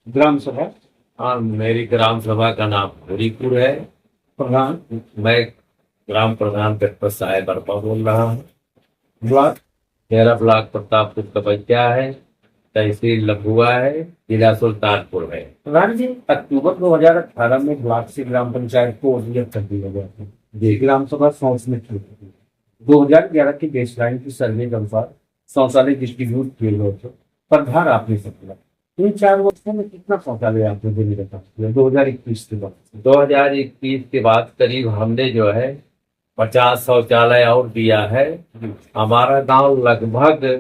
ग्राम सभा हाँ, मेरी ग्राम सभा का नाम हरिपुर है। प्रधान मैं ग्राम प्रधान पेटपर साहेब बरपा बोल रहा हूँ। ब्लॉक। मेरा ब्लॉक प्रतापपुर कबैया है, तहसील लखुआ है, जिला सुल्तानपुर है। प्रधान जी, अक्टूबर 2018 में ब्लॉक से ग्राम पंचायत को ओडीएफ कर दिया गया था। जी, ग्राम सभा सोच में थी। 2011 की बेसलाइन की सर्वे के अनुसार शौचालय डिस्ट्रीब्यूट किए गए थे, पर भार आपने सकता। इन 4 वर्षों में कितना शौचालय आपने देने का काम किया 2021 के बाद? 2021 के बाद करीब हमने जो है 50 शौचालय और दिया है। हमारा गांव लगभग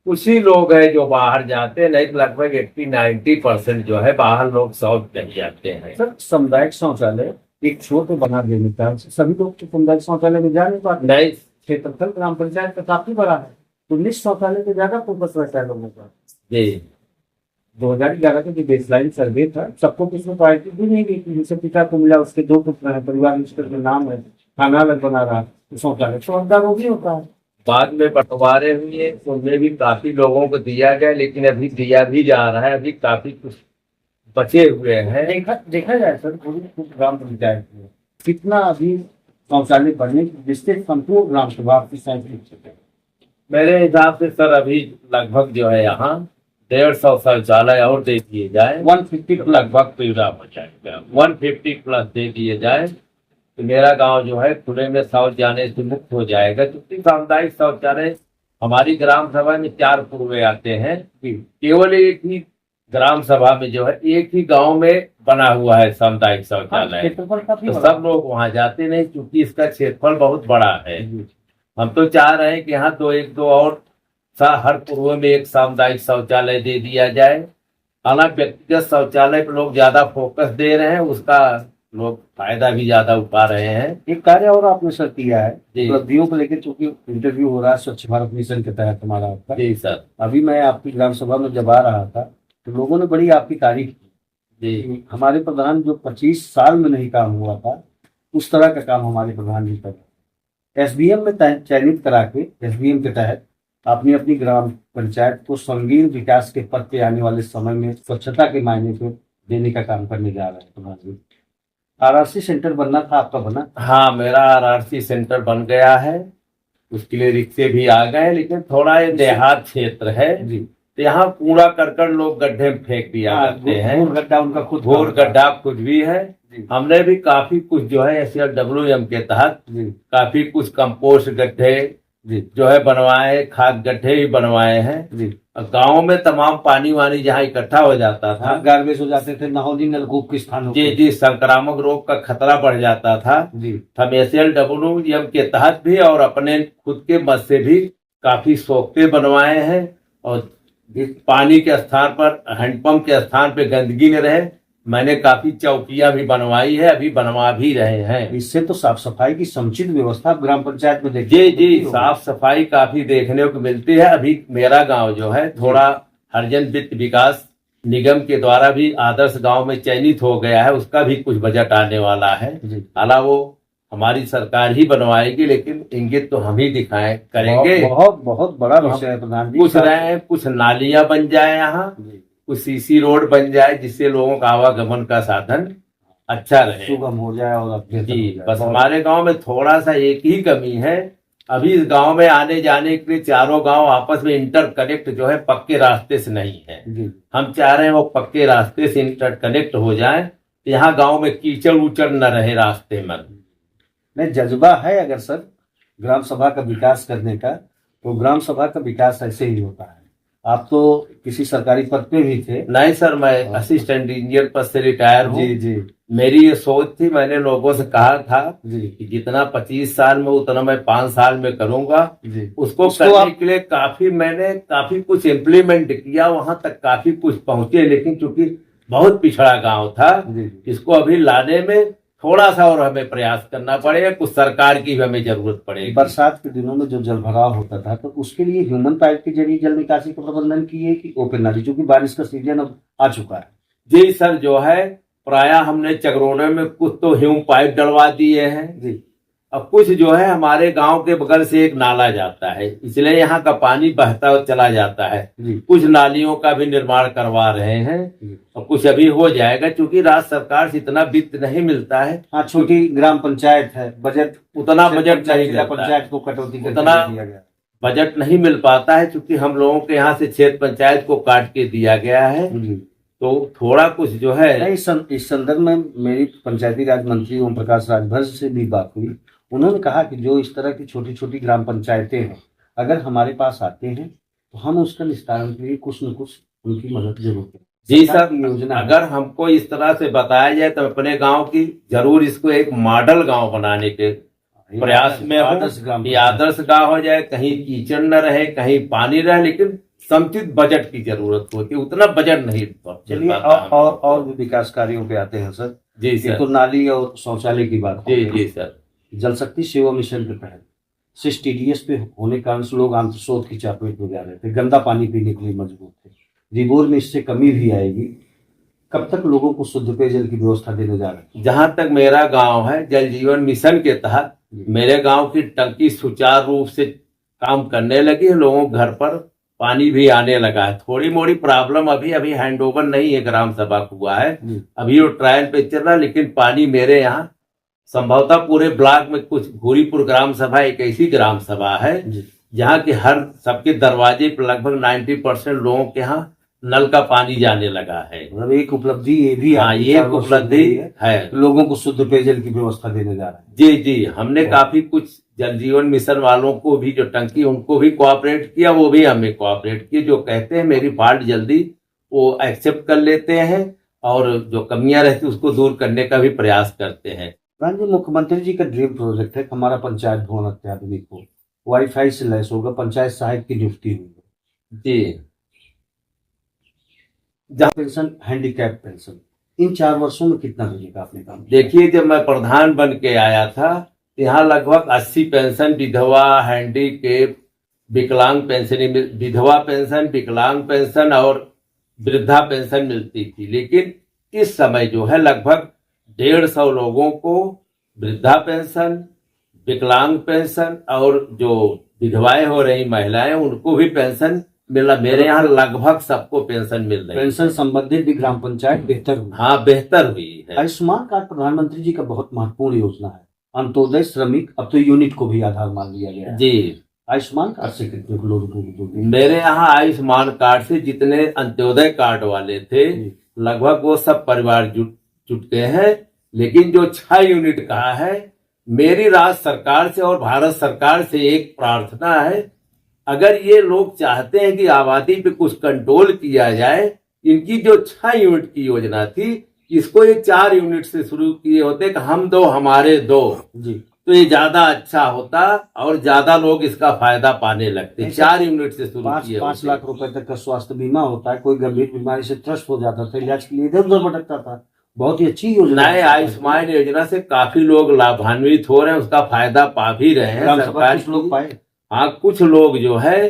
उसी लोग हैं जो बाहर जाते हैं, नहीं तो लगभग 80-90% जो है बाहर लोग शौच नहीं जाते हैं। सर, सामुदायिक शौचालय एक छोटे बना देने का सभी लोग तो सामुदायिक शौचालय में जा नहीं पाते। नहीं, क्षेत्रफल ग्राम पंचायत का काफी बड़ा है, तो निश्चित शौचालय पे ज्यादा फोकस रहता है लोगों का। जी 2011 का जो बेसलाइन सर्वे था, सबको किसी प्रायोरिटी भी नहीं दी थी। जैसे पिता को मिला, उसके 2 पुत्र हैं, परिवार मिस्टर के नाम है, खाना अलग बना रहा, तो शौचालय तो अंदर वो भी होता है। बाद में बंटवारे हुए, उनमें भी काफी लोगों को दिया गया, लेकिन अभी दिया भी जा रहा है। अभी काफी कुछ बचे हुए हैं। देखा जाए सर, पूरी ग्राम पंचायत में कितना अभी शौचालय बनने जिससे संपूर्ण ग्राम सभा की संख्या। मेरे हिसाब से सर अभी लगभग जो है यहाँ 150 शौचालय और दे दिए जाए, 150 लगभग पूरा हो जाएगा। 150 प्लस दे दिए जाए तो मेरा गांव जो है खुले में शौच जाने से मुक्त हो जाएगा। क्योंकि सामुदायिक शौचालय हमारी ग्राम सभा में 4 कुएं आते हैं। केवल एक ही ग्राम सभा में जो है एक ही गांव में बना हुआ है सामुदायिक शौचालय, तो सब लोग वहां जाते नहीं, क्योंकि इसका क्षेत्रफल बहुत बड़ा है। हम तो चाह रहे हैं कि यहाँ एक दो और हर पूर्व में एक सामुदायिक शौचालय दे दिया जाए। हालांकि व्यक्तिगत शौचालय पर लोग ज्यादा फोकस दे रहे हैं, उसका लोग फायदा भी ज्यादा उठा रहे हैं। एक कार्य और आपने सर किया है उपलब्धियों को लेकर, चूंकि इंटरव्यू हो रहा है स्वच्छ भारत मिशन के तहत हमारा आपका। जी सर। अभी मैं आपकी ग्राम सभा में जब आ रहा था तो लोगों ने बड़ी आपकी तारीफ की। जी, हमारे प्रधान जो 25 साल में नहीं काम हुआ था, उस तरह का काम हमारे प्रधान जी कर। एसबीएम में चयनित करा के एसबीएम के तहत आपने अपनी ग्राम पंचायत को संगीन विकास के पथ पे आने वाले समय में स्वच्छता के मायने पे देने का काम करने जा रहे हैं प्रधान जी। आरआरसी सेंटर बनना था, आपका बना? हाँ, मेरा आरआरसी सेंटर बन गया है। उसके लिए रिक्शे भी आ गए, लेकिन थोड़ा ये देहात क्षेत्र है जी, तो यहाँ कूड़ा करकट लोग गड्ढे में फेंक दिया करते हैं। गड्ढा उनका खुद, घोर गड्ढा खुद भी है। हमने भी काफी कुछ जो है SLWM के तहत काफी कुछ कंपोस्ट गड्ढे जो है बनवाए, खाद गड्ढे भी बनवाए हैं। गाँव में तमाम पानी वानी जहाँ इकट्ठा हो जाता था, गार्बेज हो जाते थे, नहौली नलकूप के स्थानों जी संक्रामक रोग का खतरा बढ़ जाता था जी। हम SLWM के तहत भी और अपने खुद के मत से भी काफी सोखते बनवाए हैं, और पानी के स्थान पर हैंडपंप के स्थान पे गंदगी न रहे। मैंने काफी चौकियां भी बनवाई है, अभी बनवा भी रहे हैं। इससे तो साफ सफाई की समुचित व्यवस्था ग्राम पंचायत में देखिए। जी जी, साफ सफाई काफी देखने को मिलती है। अभी मेरा गांव जो है थोड़ा हरिजन वित्त विकास निगम के द्वारा भी आदर्श गांव में चयनित हो गया है, उसका भी कुछ बजट आने वाला है। हालांकि वो हमारी सरकार ही बनवाएगी, लेकिन इंगित तो हम ही दिखाएं करेंगे। बहुत बड़ा विषय है प्रधान जी। कुछ रहे, कुछ नालियां बन जाए, यहाँ कुछ सीसी रोड बन जाए, जिससे लोगों का आवागमन का साधन अच्छा रहे, सुगम हो जाए। और जी बस हमारे गांव में थोड़ा सा एक ही कमी है, अभी इस गांव में आने जाने के लिए चारों गांव आपस में इंटरकनेक्ट जो है पक्के रास्ते से नहीं है। हम चाह रहे हैं वो पक्के रास्ते से इंटरकनेक्ट हो जाए, तो यहाँ गांव में कीचड़ उचड़ न रहे रास्ते में। नहीं, जज्बा है अगर सर ग्राम सभा का विकास करने का, तो ग्राम सभा का विकास ऐसे ही होता है। आप तो किसी सरकारी पद पे भी थे? नहीं सर, मैं असिस्टेंट इंजीनियर पद से रिटायर हूँ। जी जी। मेरी ये सोच थी, मैंने लोगों से कहा था जी कि जितना 25 साल में उतना मैं 5 साल में करूंगा। उसको करने के लिए मैंने काफी कुछ इम्प्लीमेंट किया, वहां तक काफी कुछ पहुंचे, लेकिन चूंकि बहुत पिछड़ा गांव था, इसको अभी लाने में थोड़ा सा और हमें प्रयास करना पड़ेगा, कुछ सरकार की भी हमें जरूरत पड़ेगी। बरसात के दिनों में जो जल भराव होता था, तो उसके लिए ह्यूमन पाइप के जरिए जल निकासी का प्रबंधन किए कि ओपन नाली, क्योंकि बारिश का सीजन अब आ चुका है? जी सर, जो है प्राय हमने चगरोने में कुछ तो ह्यूम पाइप डलवा दिए हैं जी, अब कुछ जो है हमारे गांव के बगल से एक नाला जाता है, इसलिए यहाँ का पानी बहता हुआ चला जाता है। जी कुछ नालियों का भी निर्माण करवा रहे हैं जी। और कुछ अभी हो जाएगा, क्योंकि राज्य सरकार से इतना वित्त नहीं मिलता है। हाँ, छोटी ग्राम पंचायत है, बजट उतना बजट पंचायत नहीं जिला मिलता है। पंचायत को कटौती करके उतना दे दिया गया। बजट नहीं मिल पाता है, क्योंकि हम लोगों के यहाँ से क्षेत्र पंचायत को काट के दिया गया है। जी। तो थोड़ा कुछ जो है नहीं, इस संदर्भ में मेरी पंचायती राज मंत्री ओम प्रकाश राजभर से भी बात हुई। उन्होंने कहा कि जो इस तरह की छोटी छोटी ग्राम पंचायतें हैं, अगर हमारे पास आते हैं तो हम उसका निस्तारण के लिए कुछ न कुछ उनकी मदद जरूर करें। जी सरकार सर, की योजना है। अगर हमको इस तरह से बताया जाए तो अपने गांव की जरूर इसको एक मॉडल गांव बनाने के प्रयास में आदर्श ग्राम हो। ये आदर्श गांव हो जाए, कहीं कीचड़ न रहे, कहीं पानी रहे, लेकिन समुचित बजट की जरूरत होती है, उतना बजट नहीं चलिए, और भी विकास कार्यों पे आते हैं सर। जी ये सर। तो नाली और शौचालय की बात जी है। जी सर। जल शक्ति सेवा मिशन के तहत सिर्फ TDS पे होने के कारण से लोग आंत्रशोथ की चपेट में जा रहे थे, गंदा पानी पीने के लिए मजबूर थे। रिबोर में इससे कमी भी आएगी। कब तक लोगों को शुद्ध पेयजल की व्यवस्था देने जा रहे हैं? जहां तक मेरा गांव है, जल जीवन मिशन के तहत मेरे गांव की टंकी सुचारू रूप से काम करने लगी है, लोगों के घर पर पानी भी आने लगा है। थोड़ी मोड़ी प्रॉब्लम अभी हैंडओवर नहीं है, ग्राम सभा को हुआ है, अभी वो ट्रायल पे चल रहा है, लेकिन पानी मेरे यहाँ संभवतः पूरे ब्लॉक में कुछ भूरीपुर ग्राम सभा एक ऐसी ग्राम सभा है जहाँ की हर सबके दरवाजे पर लगभग 90% लोगों के यहाँ नल का पानी जाने लगा है। मतलब एक उपलब्धि ये भी हाँ, ये एक उपलब्धि है, लोगों को शुद्ध पेयजल की व्यवस्था देने जा रहा है। जी जी। हमने काफी कुछ जल जीवन मिशन वालों को भी, जो टंकी उनको भी कोऑपरेट किया, वो भी हमें कोऑपरेट किए। जो कहते हैं मेरी फॉल्ट जल्दी वो एक्सेप्ट कर लेते हैं और जो कमियां रहती उसको दूर करने का भी प्रयास करते हैं। जी, मुख्यमंत्री जी का ड्रीम प्रोजेक्ट है हमारा पंचायत भवन अत्याधुनिक हो, वाईफाई से लैस होगा, पंचायत सहायक की नियुक्ति हुई जी। पेंशन, हैंडीकैप पेंशन, इन 4 वर्षों में कितना मिलेगा आपने काम? देखिए, जब मैं प्रधान बन के आया था, यहाँ लगभग 80 पेंशन, विधवा, हैंडीकैप, विकलांग पेंशन, विधवा पेंशन, विकलांग पेंशन और वृद्धा पेंशन मिलती थी। लेकिन इस समय जो है लगभग 150 लोगों को वृद्धा पेंशन, विकलांग पेंशन और जो विधवाएं हो रही महिलाएं उनको भी पेंशन मिला। मेरे यहाँ लगभग सबको पेंशन मिल रही है। पेंशन संबंधित भी ग्राम पंचायत बेहतर हुई। हाँ, बेहतर हुई है। आयुष्मान कार्ड प्रधानमंत्री जी का बहुत महत्वपूर्ण योजना है। अंत्योदय, श्रमिक, अब तो यूनिट को भी आधार मान लिया गया है। जी। आयुष्मान कार्ड से कितने लोगों को? मेरे यहाँ आयुष्मान कार्ड से जितने अंत्योदय कार्ड वाले थे लगभग वो सब परिवार जुट गए हैं। लेकिन जो 6 यूनिट का है, मेरी राज्य सरकार से और भारत सरकार से एक प्रार्थना है, अगर ये लोग चाहते हैं कि आबादी पे कुछ कंट्रोल किया जाए, इनकी जो 6 यूनिट की योजना थी, इसको ये 4 यूनिट से शुरू किए होते कि हम 2 हमारे 2 जी, तो ये ज्यादा अच्छा होता और ज्यादा लोग इसका फायदा पाने लगते। 4 यूनिट से शुरू किए। 5 लाख रुपए तक का स्वास्थ्य बीमा होता है। कोई गंभीर बीमारी से त्रस्त हो जाता था, इलाज के लिए इधर उधर भटकता था। बहुत ही अच्छी योजना है। आयुष्मान योजना से काफी लोग लाभान्वित हो रहे हैं, उसका फायदा पा भी रहे हैं। सरकार कुछ लोग पाए। हाँ, कुछ लोग जो है,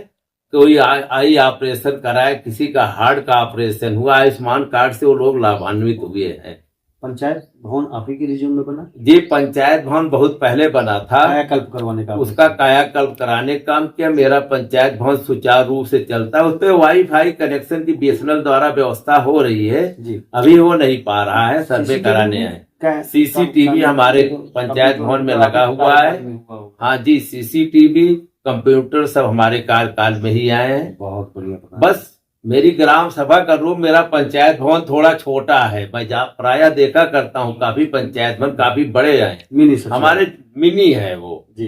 कोई आई ऑपरेशन कराए, किसी का हार्ट का ऑपरेशन हुआ, आयुष्मान कार्ड से वो लोग लाभान्वित हुए हैं। पंचायत भवन आप ही के रीजन में बना? जी, पंचायत भवन बहुत पहले बना था, कायाकल्प करवाने का, उसका कायाकल्प कराने का काम किया। मेरा पंचायत भवन सुचारू रूप से चलता है, उस पर वाईफाई कनेक्शन की BSNL द्वारा व्यवस्था हो रही है जी। अभी वो नहीं पा रहा है, सर्वे कराने आए। CCTV हमारे पंचायत भवन में लगा हुआ है। हाँ जी, CCTV, कंप्यूटर सब हमारे कार्यकाल में ही आए हैं। बहुत बढ़िया। बस मेरी ग्राम सभा का रूम, मेरा पंचायत भवन थोड़ा छोटा है। मैं प्राय देखा करता हूँ, काफी पंचायत भवन काफी बड़े हैं, मिनी हमारे मिनी है वो जी।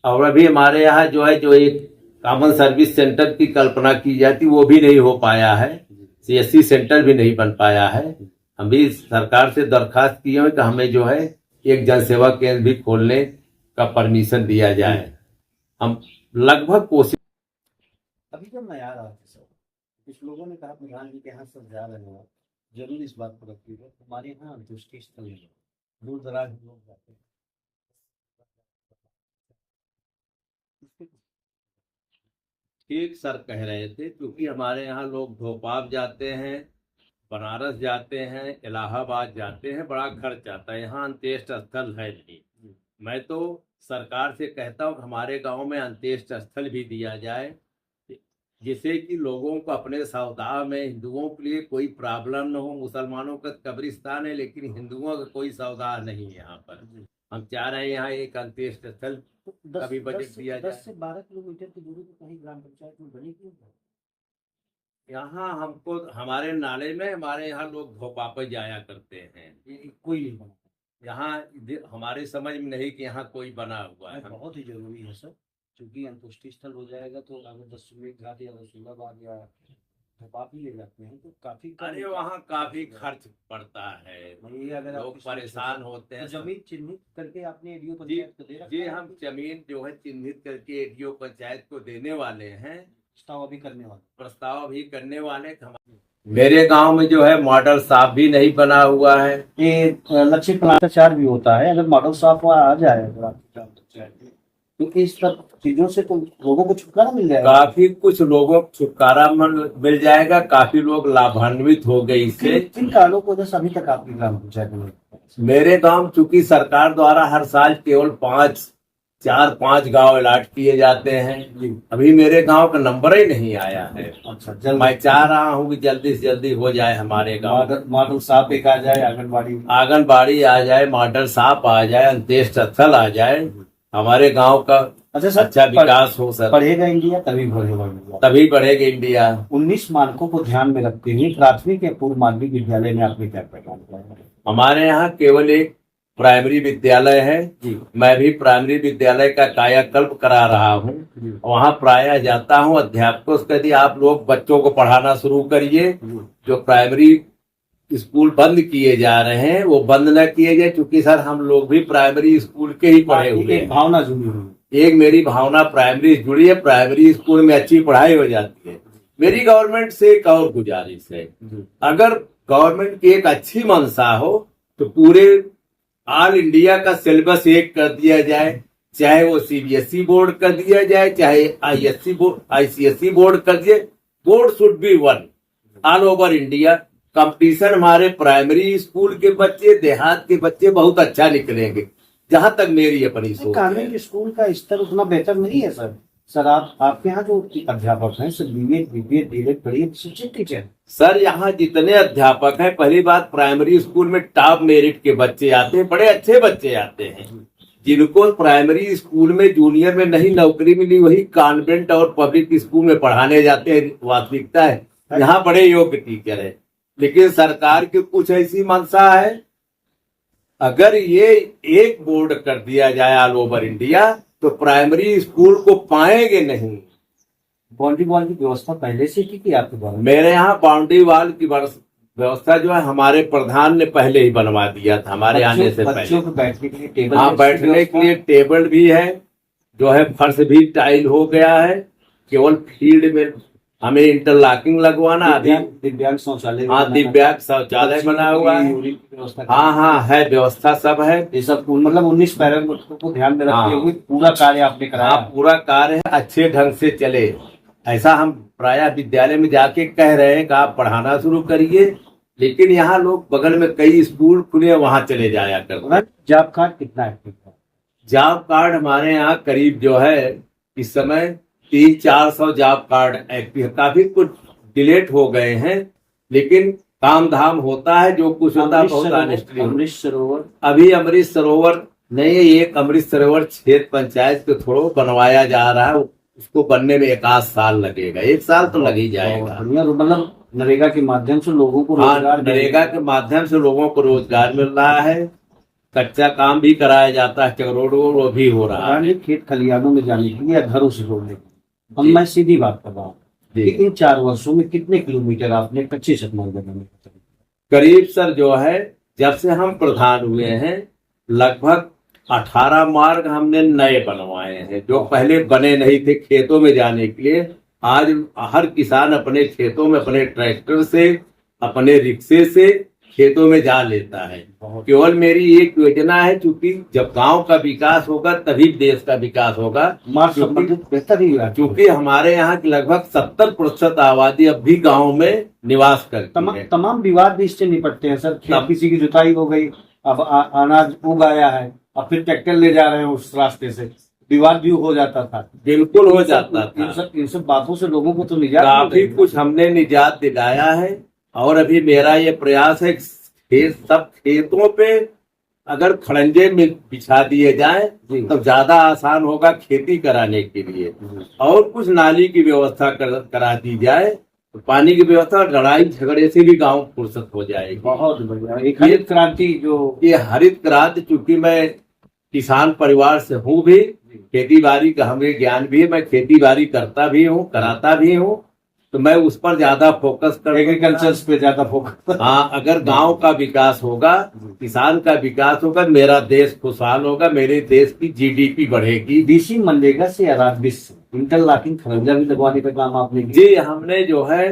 और अभी हमारे यहाँ जो है, जो एक कॉमन सर्विस सेंटर की कल्पना की जाती, वो भी नहीं हो पाया है। CSC सेंटर भी नहीं बन पाया है। हम भी सरकार से दरखास्त किए हैं कि हमें जो है एक जनसेवा केंद्र भी खोलने का परमिशन दिया जाए। हम लगभग कोशिश। अभी जब मैं आ रहा था, कुछ लोगों ने कहा प्रधान जी के यहाँ सब जा रहे हैं, जरूर इस बात को रखिएगा। हमारे यहाँ अंत्येष्टि स्थल है, दूर दराज लोग जाते हैं। ठीक सर कह रहे थे, क्योंकि हमारे यहाँ लोग भोपाल जाते हैं, बनारस जाते हैं, इलाहाबाद जाते हैं, बड़ा खर्च आता है। यहाँ अंत्येष्टि स्थल है नहीं, मैं तो सरकार से कहता हूँ हमारे गांव में अंत्येष्टि स्थल भी दिया जाए, जिससे कि लोगों को अपने समुदाय में हिंदुओं के लिए कोई प्रॉब्लम न हो। मुसलमानों का कब्रिस्तान है लेकिन हिंदुओं का कोई समुदाय नहीं है यहाँ पर। हम चाह रहे हैं यहाँ एक अंत्येष्टि स्थल कभी बजट दिया जाए। 10 से 12 किलोमीटर की दूरी पर कहीं ग्राम पंचायत में बनी क्यों है? यहाँ हमको हमारे नाले में हमारे यहाँ लोग भोपा पे जाया करते हैं। कोई नहीं बना। यहाँ हमारे समझ में नहीं कि यहाँ कोई बना हुआ है। बहुत ही जरूरी है सर, क्योंकि अंत्येष्टि स्थल हो जाएगा तो अगर 10 घाट या रसूलाबाद या भोपाल भी ले जाते हैं तो काफी अरे वहाँ काफी खर्च पड़ता है, ये अगर लोग परेशान होते हैं। जमीन चिन्हित करके आपने एडीओ जी पंचायत को दे रखा जी, है? हम जमीन जो है चिन्हित करके एडीओ पंचायत को देने वाले हैं, प्रस्ताव भी करने वाले। मेरे गांव में जो है मॉडल शॉप भी नहीं बना हुआ है। ये लक्ष्य भ्रष्टाचार भी होता है। अगर मॉडल शॉप वहाँ आ जाए ग्राम पंचायत में, तो इस सब चीजों से तो लोगों को छुटकारा मिल जाएगा। काफी कुछ लोगों को छुटकारा मिल जाएगा, काफी लोग लाभान्वित हो गए इससे। किन कारणों को वजह से अभी तक आपकी ग्राम पंचायत में? मेरे गांव चूंकि सरकार द्वारा हर साल केवल 4-5 गांव अलॉट किए जाते हैं, अभी मेरे गांव का नंबर ही नहीं आया है। अच्छा, मैं चाह रहा हूं कि जल्दी से जल्दी हो जाए हमारे गांव। मॉडल शॉप एक आ जाए, आंगनबाड़ी आ जाए, मॉडल शॉप आ जाए, अंत्येष्टि स्थल आ जाए, हमारे गांव का अच्छा सर, अच्छा विकास हो सर। बढ़ेगा इंडिया तभी बढ़ेगा इंडिया। तभी बढ़ेगा इंडिया। 19 मानकों को ध्यान में रखते हुए प्राथमिक या पूर्व माध्यमिक विद्यालय में आपने क्या प्रदान किया? हमारे यहाँ केवल एक प्राइमरी विद्यालय है। मैं भी प्राइमरी विद्यालय का कायाकल्प करा रहा हूँ। वहाँ प्रायः जाता हूँ, अध्यापकों से कहती आप लोग बच्चों को पढ़ाना शुरू करिए। जो प्राइमरी स्कूल बंद किए जा रहे हैं वो बंद न किए जाए, क्योंकि सर हम लोग भी प्राइमरी स्कूल के ही पढ़े हुए हैं। भावना जुड़ी हुई, एक मेरी भावना प्राइमरी जुड़ी है। प्राइमरी स्कूल में अच्छी पढ़ाई हो जाती है। मेरी गवर्नमेंट से एक और गुजारिश है, अगर गवर्नमेंट की एक अच्छी मंशा हो तो पूरे ऑल इंडिया का सिलेबस एक कर दिया जाए, चाहे वो सीबीएसई बोर्ड कर दिया जाए, चाहे आईसीएसई बोर्ड कर दिए। Board should be one all over India. Competition हमारे प्राइमरी स्कूल के बच्चे, देहात के बच्चे बहुत अच्छा निकलेंगे, जहां तक मेरी अपनी सोच है। कानूनी स्कूल का स्तर उतना बेहतर नहीं है सर। सर आपके यहाँ जो अध्यापक हैं सर, बीएड डीएड पढ़िए, शिक्षित टीचर। सर यहाँ जितने अध्यापक हैं, पहली बात प्राइमरी स्कूल में टॉप मेरिट के बच्चे आते हैं, बड़े अच्छे बच्चे आते हैं। जिनको प्राइमरी स्कूल में जूनियर में नहीं नौकरी मिली, वही कॉन्वेंट और पब्लिक स्कूल में पढ़ाने जाते हैं। वास्तविकता है यहाँ बड़े योग्य टीचर है, लेकिन सरकार की कुछ ऐसी मंशा है, अगर ये एक बोर्ड कर दिया जाए ऑल ओवर इंडिया तो प्राइमरी स्कूल को पाएंगे नहीं। बाउंड्री वॉल की व्यवस्था पहले से की आपके द्वारा? मेरे यहाँ बाउंड्री वॉल की व्यवस्था जो है हमारे प्रधान ने पहले ही बनवा दिया था, हमारे आने से पहले। बच्चों को बैठने के लिए टेबल, हाँ बैठने के लिए टेबल भी है, जो है फर्श भी टाइल हो गया है। केवल फील्ड में हमें इंटरलॉकिंग लगवाना। अभी दिव्यांग शौचालय, हाँ दिव्यांग शौचालय बना हुआ है। हाँ है, व्यवस्था सब है। ये सब मतलब 19 पैरामीटरों को ध्यान में रखते हुए पूरा कार्य आपने कराया। हाँ पूरा कार्य अच्छे ढंग से चले, ऐसा हम प्रायः विद्यालय में जाके कह रहे हैं कि आप पढ़ाना शुरू करिए, लेकिन यहाँ लोग बगल में कई स्कूल खुले हैं, वहाँ चले जाया करते। जॉब कार्ड कितना एक्टिव है? जॉब कार्ड हमारे यहाँ करीब जो है इस समय 300-400 जॉब कार्ड एक्टिव है। काफी कुछ डिलीट हो गए हैं, लेकिन काम धाम होता है, जो कुछ होता है बहुत ऑनेस्टली। अमृत सरोवर अभी अमृत सरोवर नहीं, एक अमृत सरोवर क्षेत्र पंचायत को थोड़ा बनवाया जा रहा है, उसको बनने में 1 साल लगेगा। 1 साल तो लग ही जाएगा। मतलब नरेगा के माध्यम से लोगों को रोजगार, नरेगा के माध्यम से लोगों को रोजगार मिल रहा है। कच्चा काम भी कराया जाता है, रोड वो भी हो रहा है। खेत खलिहानों में जाने के लिए, घरों से जोड़ने के लिए। मैं सीधी बात कर रहा हूँ कि इन 4 वर्षों में कितने किलोमीटर आपने कच्चे सड़क बनाने? करीब सर जो है जब से हम प्रधान हुए हैं लगभग 18 मार्ग हमने नए बनवाए हैं, जो पहले बने नहीं थे खेतों में जाने के लिए। आज हर किसान अपने खेतों में अपने ट्रैक्टर से, अपने रिक्शे से खेतों में जा लेता है। केवल मेरी एक योजना है, क्योंकि जब गांव का विकास होगा तभी देश का विकास होगा। बेहतर ही होगा, क्योंकि हमारे यहाँ की लगभग 70% आबादी अब भी गाँव में निवास करती है। तमाम विवाद भी इससे निपटते हैं सर। किसी की जुताई हो गई, अब अनाज उग आया है, और फिर ट्रैक्टर ले जा रहे हैं उस रास्ते से, विवाद भी हो जाता था। बिल्कुल हो जाता था। इन सब बातों से लोगों को तो निजात काफी कुछ हमने निजात दिलाया है। और अभी मेरा ये प्रयास है सब खेतों पे अगर खड़ंजे में बिछा दिए जाए तो ज्यादा आसान होगा खेती कराने के लिए। और कुछ नाली की व्यवस्था करा दी जाए तो पानी की व्यवस्था, लड़ाई झगड़े से भी गांव फुर्सत हो जाएगी। बहुत बढ़िया। एक हरित क्रांति जो ये हरित क्रांति, चूंकि मैं किसान परिवार से हूँ भी, खेती बाड़ी का हमें ज्ञान भी है, मैं खेती बाड़ी करता भी हूँ, कराता भी हूँ, तो मैं उस पर ज्यादा फोकस कर, एग्रीकल्चर पे ज्यादा फोकस। हाँ, अगर गांव का विकास होगा, किसान का विकास होगा, मेरा देश खुशहाल होगा, मेरे देश की जीडीपी बढ़ेगी। डीसी मनरेगा से राजबिस इंटरलॉकिंग खरंजा भी लगवाने का काम आपने किया? जी, हमने जो है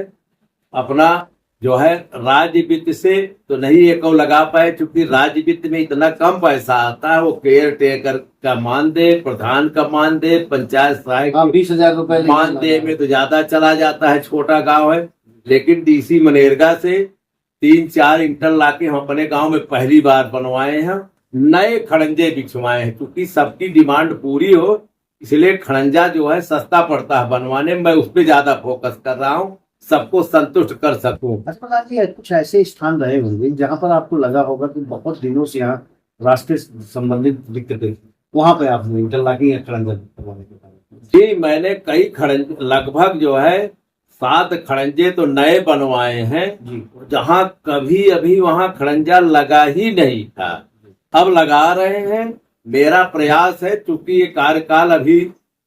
अपना जो है राज्य वित्त से तो नहीं एक और लगा पाए, क्योंकि राज्य वित्त में इतना कम पैसा आता है। वो केयर टेकर का मानदेय, प्रधान का मानदेय, पंचायत सहायक 20,000 रुपए मानदेय में तो ज्यादा चला जाता है, छोटा गांव है। लेकिन डीसी मनरेगा से 3-4 इंटरलॉकिंग हम अपने गांव में पहली बार बनवाए हैं, नए खड़ंजे बिछवाए हैं। क्योंकि सबकी डिमांड पूरी हो, इसलिए खड़ंजा जो है सस्ता पड़ता है बनवाने में, मैं उस पर ज्यादा फोकस कर रहा हूँ, सबको संतुष्ट कर सकूं। अस्पताल जी कुछ ऐसे स्थान रहे होंगे जहां पर आपको लगा होगा कि बहुत दिनों से यहाँ रास्ते संबंधित दिक्कतें, वहां पे आपने इंटरलॉकिंग या खड़ंजा करवाने के काम? जी, मैंने कई खड़ंजे, लगभग जो है 7 खड़ंजे तो नए बनवाए हैं जी। जहां कभी अभी वहां खड़ंजा लगा ही नहीं था, अब लगा रहे हैं। मेरा प्रयास है, चूंकि ये कार्यकाल अभी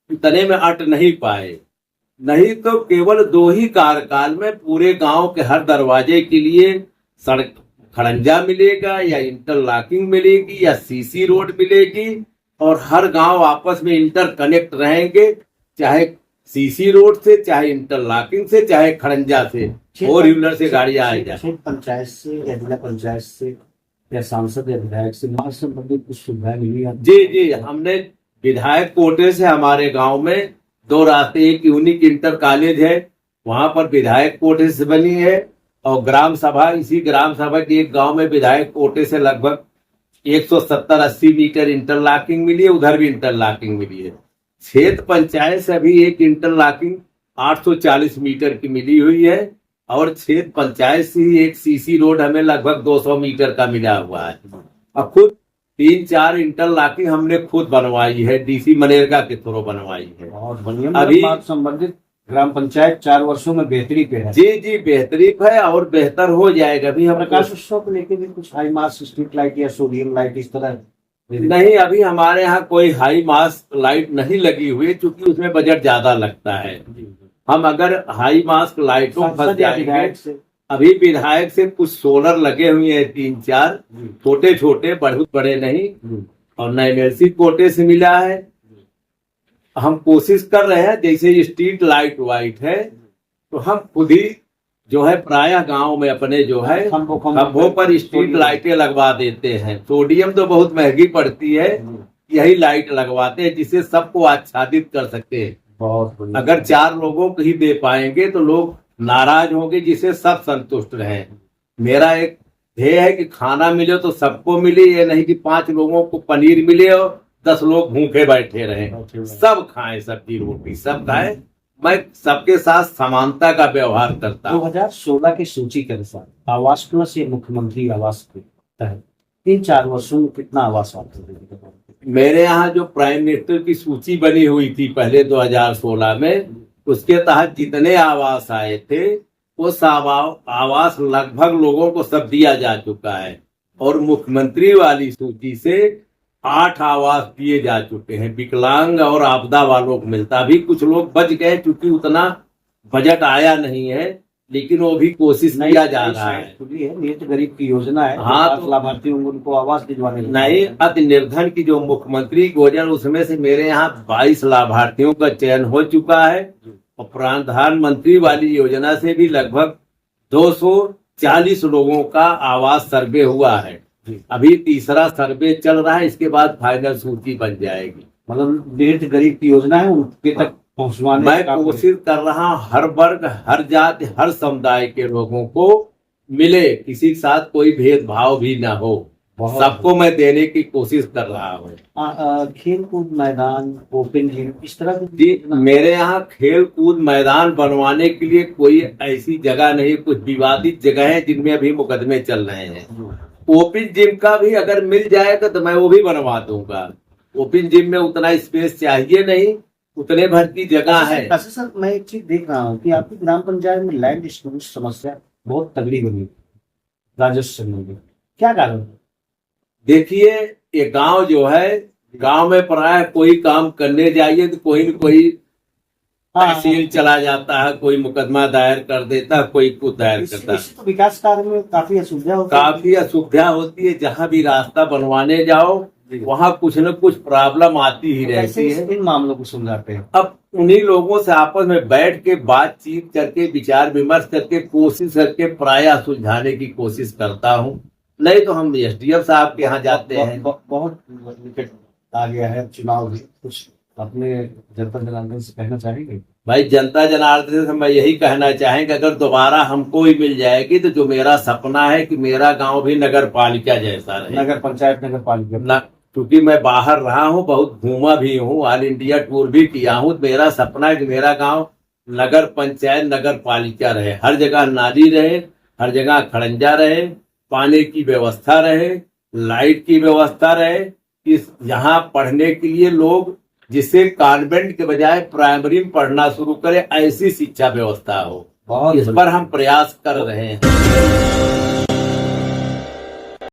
इतने में अट नहीं पाए, नहीं तो केवल 2 ही कार्यकाल में पूरे गांव के हर दरवाजे के लिए सड़क खड़ंजा मिलेगा, या इंटरलॉकिंग मिलेगी, या सीसी रोड मिलेगी, और हर गांव आपस में इंटर कनेक्ट रहेंगे, चाहे सीसी रोड से, चाहे इंटरलॉकिंग से, चाहे खड़ंजा से, 4 व्हीलर से गाड़ियां आ जाए। पंचायत से या जिला पंचायत से या सांसद या विधायक से वहां संबंधित कुछ सुविधाएं मिली? जी जी, हमने विधायक कोटे से हमारे गांव में 2 रास्ते, एक यूनिक इंटर कॉलेज है, वहां पर विधायक कोटे से बनी है, और ग्राम सभा, इसी ग्राम सभा के एक गांव में विधायक कोटे से लगभग 170-80 मीटर इंटरलॉकिंग मिली है, उधर भी इंटरलॉकिंग मिली है। क्षेत्र पंचायत से अभी एक इंटरलॉकिंग 840 मीटर की मिली हुई है, और क्षेत्र पंचायत से ही एक सीसी रोड हमें लगभग 200 मीटर का मिला हुआ है। अब खुद 3-4 इंटरलॉकिंग हमने खुद बनवाई है, डीसी मनरेगा के थ्रू बनवाई है। बहुत बढ़िया। अभी संबंधित ग्राम पंचायत 4 वर्षों में बेहतरी पे है। जी जी, बेहतरी है और बेहतर हो जाएगा। अभी हम प्रकाश उत्सव को लेके भी कुछ हाई मास स्ट्रीट लाइट या सोडियम लाइट इस तरह नहीं, अभी हमारे यहाँ कोई हाई मास लाइट नहीं लगी हुई, क्योंकि उसमें बजट ज्यादा लगता है। हम अगर हाई मास लाइटों फंस जाएंगे, अभी विधायक से कुछ सोलर लगे हुए हैं 3-4, छोटे छोटे, बहुत बड़े नहीं, और नैमेरसी कोटे से मिला है। हम कोशिश कर रहे हैं, जैसे स्ट्रीट लाइट वाइट है तो हम खुद ही जो है प्रायः गांव में अपने जो है खंभों पर स्ट्रीट लाइटें लगवा देते हैं। सोडियम तो बहुत महंगी पड़ती है, यही लाइट लगवाते हैं जिससे सबको आच्छादित कर सकते हैं। बहुत अगर 4 लोगों को ही दे पाएंगे तो लोग नाराज होंगे, जिससे सब संतुष्ट रहें। मेरा एक ध्येय है कि खाना मिले तो सबको मिले, ये नहीं कि 5 लोगों को पनीर मिले और 10 लोग भूखे बैठे रहें। सब खाएं, सब्जी रोटी सब खाएं। मैं सबके साथ समानता का व्यवहार करता हूँ। 2016 की सूची के अनुसार आवास प्लस ये मुख्यमंत्री आवास के तहत 3-4 वर्षों में कितना आवास आपको? मेरे यहाँ जो प्राइम मिनिस्टर की सूची बनी हुई थी पहले 2016 में, उसके तहत जितने आवास आए थे वो सब आवास लगभग लोगों को सब दिया जा चुका है। और मुख्यमंत्री वाली सूची से 8 आवास दिए जा चुके हैं, विकलांग और आपदा वालों को मिलता। भी कुछ लोग बच गए, क्योंकि उतना बजट आया नहीं है, लेकिन वो भी कोशिश किया जा रहा है। नियत गरीब की योजना है। हाँ, तो लाभार्थी होंगे उनको आवास दिलवाने नहीं, अति निर्धन की जो मुख्यमंत्री योजना, उसमें से मेरे यहाँ 22 लाभार्थियों का चयन हो चुका है, और प्रधानमंत्री वाली योजना से भी लगभग 240 लोगों का आवास सर्वे हुआ है। अभी तीसरा सर्वे चल रहा है, इसके बाद फाइनल सूची बन जाएगी। मतलब नियत गरीब की योजना है, उनके तक पहुंचवाने मैं कोशिश कर रहा हूँ हर वर्ग, हर जाति, हर समुदाय के लोगों को मिले, किसी के साथ कोई भेदभाव भी ना हो। बहुत सबको मैं देने की कोशिश कर रहा हूँ। खेल कूद मैदान, ओपन जिम, इस तरह की जी, मेरे यहाँ खेल कूद मैदान बनवाने के लिए कोई ऐसी जगह नहीं, कुछ विवादित जगह है जिनमें अभी मुकदमे चल रहे हैं। ओपन जिम का भी अगर मिल जाएगा तो मैं वो भी बनवा दूंगा। ओपन जिम में उतना स्पेस चाहिए नहीं, उतने भर की जगह है। अच्छा सर, मैं एक चीज देख रहा हूँ कि आपकी ग्राम पंचायत में लैंड डिस्प्यूट समस्या बहुत तगड़ी बनी राजस्व में, क्या कारण? देखिए, ये गांव जो है, गांव में प्राय कोई काम करने जाइए तो कोई न कोई तहसील चला जाता है, कोई मुकदमा दायर कर देता है, कोई कुछ दायर करता है। तो विकास कार्य में काफी असुविधा होती है। काफी असुविधा होती है। जहाँ भी रास्ता बनवाने जाओ वहाँ कुछ न कुछ प्रॉब्लम आती ही रहती है। इन मामलों को सुलझाते हैं। अब उन्हीं लोगों से आपस में बैठ के बातचीत करके विचार विमर्श करके कोशिश करके प्राय सुलझाने की कोशिश करता हूँ। नहीं तो हम एसडीएम साहब के यहाँ जाते हैं। बहुत निकट आ गया है चुनाव भी, कुछ अपने जनता जनार्दन से कहना चाहेंगे? भाई, जनता जनार्दन से मैं यही कहना चाहेंगे, अगर दोबारा हमको ही मिल जाएगी तो जो मेरा सपना है कि मेरा गांव भी नगर पालिका जैसा रहे, नगर पंचायत नगर पालिका। क्योंकि मैं बाहर रहा हूँ, बहुत घूमा भी हूँ, ऑल इंडिया टूर भी किया हूँ। मेरा सपना है कि मेरा गांव नगर पंचायत नगर पालिका रहे, हर जगह नाली रहे, हर जगह खड़ंजा रहे, पानी की व्यवस्था रहे, लाइट की व्यवस्था रहे, इस यहाँ पढ़ने के लिए लोग जिससे कॉन्वेंट के बजाय प्राइमरी में पढ़ना शुरू करे, ऐसी शिक्षा व्यवस्था हो। बहुत इस पर हम प्रयास कर रहे हैं।